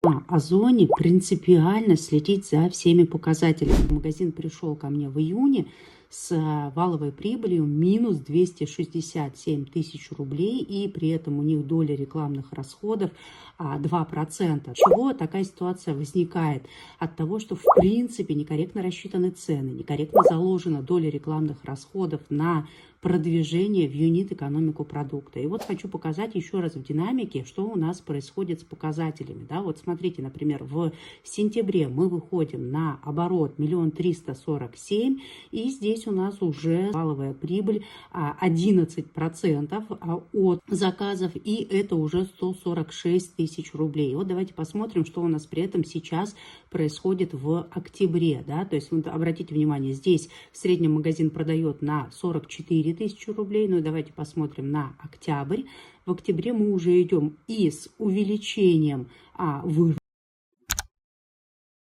Озоне принципиально следить за всеми показателями. Магазин пришел ко мне в июне с валовой прибылью минус 267 тысяч рублей, и при этом у них доля рекламных расходов 2%. Чего такая ситуация возникает? От того, что в принципе некорректно рассчитаны цены, некорректно заложена доля рекламных расходов на продвижение в юнит-экономику продукта. И вот хочу показать еще раз в динамике, что у нас происходит с показателями. Да, вот смотрите, например, в сентябре мы выходим на оборот 1 347 000, и здесь у нас уже валовая прибыль 11% от заказов, и это уже 146 тысяч рублей. Вот давайте посмотрим, что у нас при этом сейчас происходит в октябре. Да? То есть, вот, обратите внимание, здесь в среднем магазин продает на 44 тысячи рублей. Ну и давайте посмотрим на октябрь. В октябре мы уже идем и с увеличением выручки.